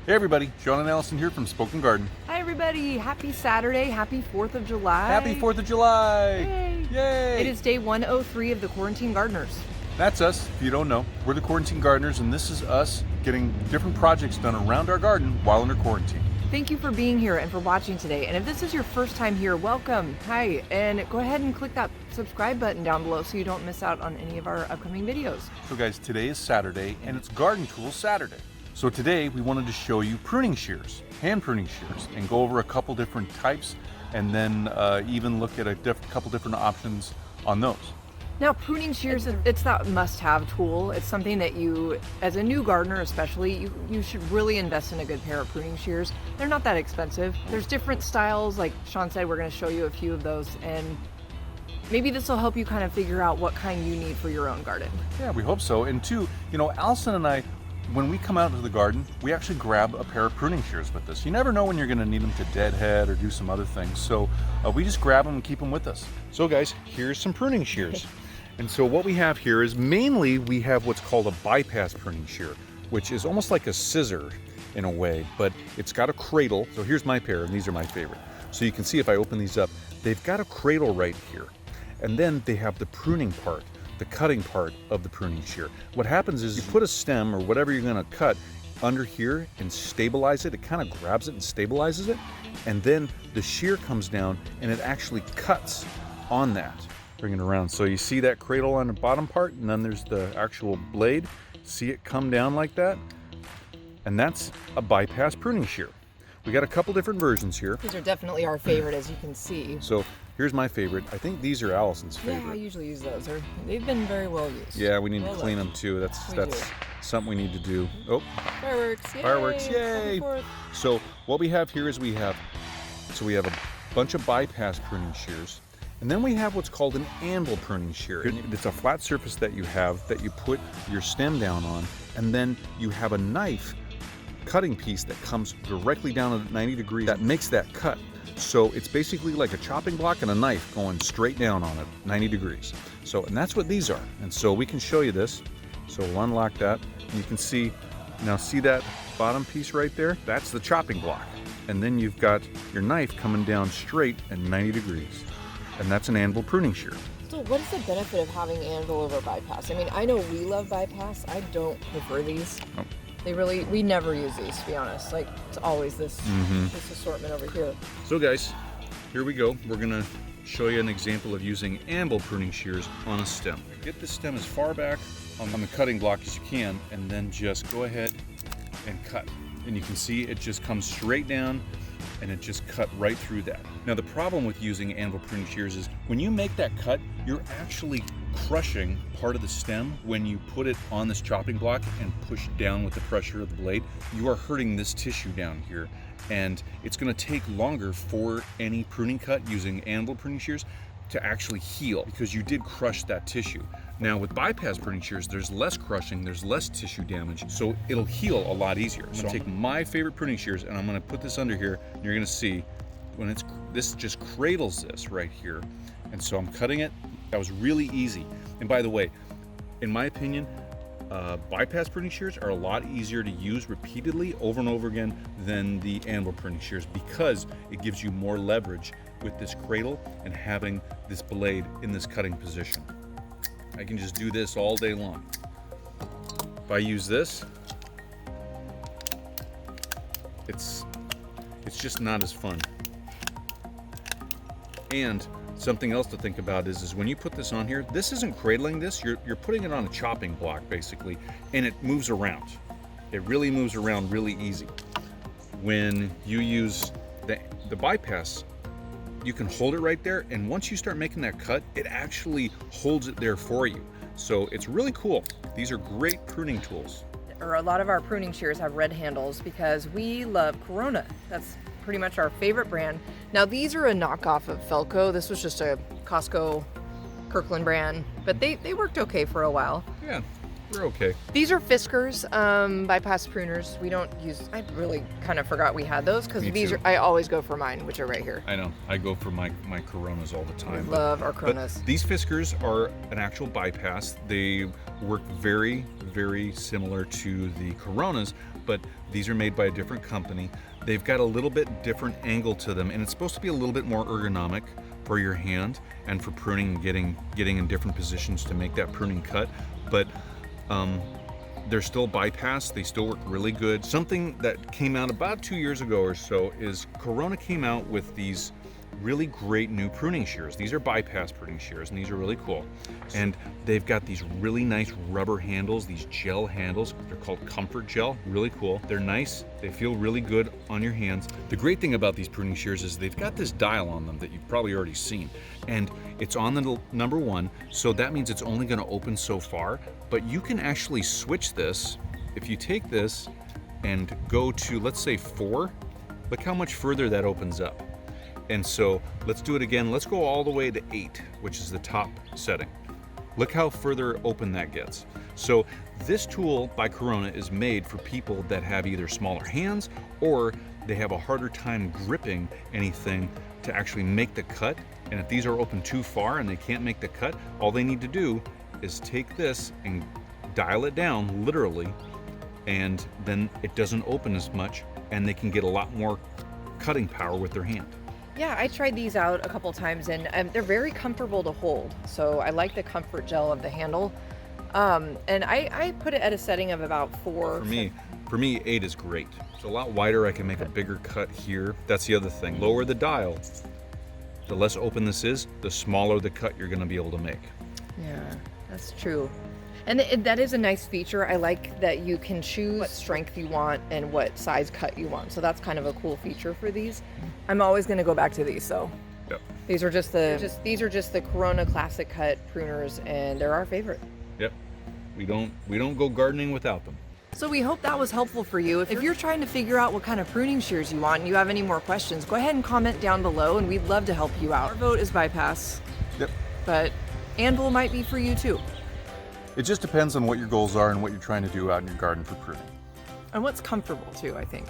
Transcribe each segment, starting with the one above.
Hey everybody, Sean and Allison here from Spoken Garden. Hi everybody, happy Saturday, happy 4th of July. Happy 4th of July! Yay! Yay! It is day 103 of the Quarantine Gardeners. That's us, if you don't know. We're the Quarantine Gardeners, and this is us getting different projects done around our garden while under quarantine. Thank you for being here and for watching today. And if this is your first time here, welcome. Hi, and go ahead and click that subscribe button down below so you don't miss out on any of our upcoming videos. So guys, today is Saturday, and it's Garden Tools Saturday. So today we wanted to show you pruning shears, hand pruning shears, and go over a couple different types, and then even look at a couple different options on those. Now, pruning shears, it's that must-have tool. It's something that you, as a new gardener especially, you should really invest in a good pair of pruning shears. They're not that expensive. There's different styles, like Sean said, we're going to show you a few of those, and maybe this will help you kind of figure out what kind you need for your own garden. Yeah, we hope so. And two, you know, Allison and I, when we come out into the garden, we actually grab a pair of pruning shears with us. You never know when you're going to need them to deadhead or do some other things, so we just grab them and keep them with us. So guys, here's some pruning shears. And so what we have here is mainly we have what's called a bypass pruning shear, which is almost like a scissor in a way, but it's got a cradle. So here's my pair, and these are my favorite. So you can see if I open these up, they've got a cradle right here. And then they have the pruning part, the cutting part of the pruning shear. What happens is you put a stem or whatever you're gonna cut under here and stabilize it. It kind of grabs it and stabilizes it. And then the shear comes down and it actually cuts on that. Bring it around. So you see that cradle on the bottom part, and then there's the actual blade. See it come down like that? And that's a bypass pruning shear. We got a couple different versions here. These are definitely our favorite, as you can see. So here's my favorite. I think these are Allison's favorite. Yeah, I usually use those. They've been very well used. Yeah, we need to clean them too. That's something we need to do. Oh, fireworks! Yay! Fireworks! Yay! So what we have here is we have a bunch of bypass pruning shears. And then we have what's called an Anvil pruning shear. It's a flat surface that you have that you put your stem down on, and then you have a knife cutting piece that comes directly down at 90 degrees that makes that cut. So it's basically like a chopping block and a knife going straight down on it, 90 degrees. So, and that's what these are. And so we can show you this. So we'll unlock that. And you can see, now see that bottom piece right there? That's the chopping block. And then you've got your knife coming down straight at 90 degrees. And that's an Anvil pruning shear. So what is the benefit of having Anvil over bypass? I mean, I know we love bypass. I don't prefer these. Oh. We never use these, to be honest. Like, it's always this assortment over here. So guys, here we go. We're gonna show you an example of using Anvil pruning shears on a stem. Get the stem as far back on the cutting block as you can, and then just go ahead and cut. And you can see it just comes straight down, and it just cut right through that. Now the problem with using Anvil pruning shears is when you make that cut, you're actually crushing part of the stem. When you put it on this chopping block and push down with the pressure of the blade, you are hurting this tissue down here. And it's gonna take longer for any pruning cut using Anvil pruning shears to actually heal because you did crush that tissue. Now with bypass pruning shears, there's less crushing, there's less tissue damage, so it'll heal a lot easier. So I'm gonna take my favorite pruning shears and I'm gonna put this under here, and you're gonna see when this just cradles this right here. And so I'm cutting it. That was really easy. And by the way, in my opinion, bypass pruning shears are a lot easier to use repeatedly over and over again than the Anvil pruning shears because it gives you more leverage with this cradle and having this blade in this cutting position. I can just do this all day long. If I use this, it's just not as fun. And something else to think about is when you put this on here, this isn't cradling this, you're putting it on a chopping block basically, and it moves around. It really moves around really easy. When you use the bypass, you can hold it right there, and once you start making that cut, it actually holds it there for you. So it's really cool. These are great pruning tools. Or a lot of our pruning shears have red handles because we love Corona. That's pretty much our favorite brand. Now these are a knockoff of Felco. This was just a Costco Kirkland brand, but they worked okay for a while. Yeah. We're okay. These are Fiskars bypass pruners. We don't use, I really kind of forgot we had those because these are, I always go for mine, which are right here. I know, I go for my Coronas all the time. We love our Coronas. But these Fiskars are an actual bypass. They work very, very similar to the Coronas, but these are made by a different company. They've got a little bit different angle to them, and it's supposed to be a little bit more ergonomic for your hand and for pruning and getting in different positions to make that pruning cut. But they're still bypass, they still work really good. Something that came out about 2 years ago or so is Corona came out with these really great new pruning shears. These are bypass pruning shears, and these are really cool. And they've got these really nice rubber handles, these gel handles. They're called Comfort Gel, really cool. They're nice, they feel really good on your hands. The great thing about these pruning shears is they've got this dial on them that you've probably already seen. And it's on the number 1, so that means it's only gonna open so far, but you can actually switch this. If you take this and go to, let's say 4, look how much further that opens up. And so let's do it again. Let's go all the way to 8, which is the top setting. Look how further open that gets. So this tool by Corona is made for people that have either smaller hands or they have a harder time gripping anything to actually make the cut. And if these are open too far and they can't make the cut, all they need to do is take this and dial it down literally, and then it doesn't open as much and they can get a lot more cutting power with their hand. Yeah, I tried these out a couple times, and they're very comfortable to hold. So I like the comfort gel of the handle. And I put it at a setting of about 4. For me, 8 is great. It's a lot wider. I can make a bigger cut here. That's the other thing. Lower the dial, the less open this is, the smaller the cut you're gonna be able to make. Yeah, that's true. And that is a nice feature. I like that you can choose what strength you want and what size cut you want. So that's kind of a cool feature for these. I'm always going to go back to these. So Yep. These are just the Corona Classic Cut pruners, and they're our favorite. Yep. We don't go gardening without them. So we hope that was helpful for you. If you're trying to figure out what kind of pruning shears you want and you have any more questions, go ahead and comment down below, and we'd love to help you out. Our vote is bypass. Yep. But Anvil might be for you too. It just depends on what your goals are and what you're trying to do out in your garden for pruning. And what's comfortable too, I think.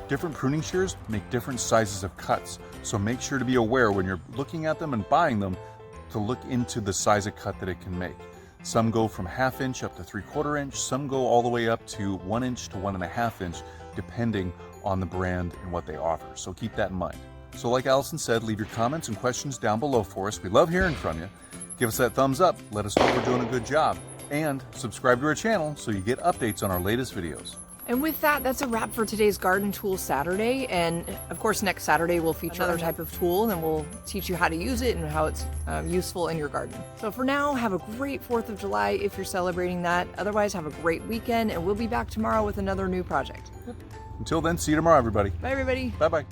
Different pruning shears make different sizes of cuts, so make sure to be aware when you're looking at them and buying them to look into the size of cut that it can make. Some go from 1/2 inch up to 3/4 inch, some go all the way up to 1 inch to 1.5 inch, depending on the brand and what they offer, so keep that in mind. So like Allison said, leave your comments and questions down below for us. We love hearing from you. Give us that thumbs up, let us know we're doing a good job, and subscribe to our channel so you get updates on our latest videos. And with that, that's a wrap for today's Garden Tool Saturday. And of course, next Saturday we'll feature another type of tool, and we'll teach you how to use it and how it's useful in your garden. So for now, have a great 4th of July if you're celebrating that. Otherwise, have a great weekend, and we'll be back tomorrow with another new project. Until then, see you tomorrow, everybody. Bye, everybody. Bye-bye.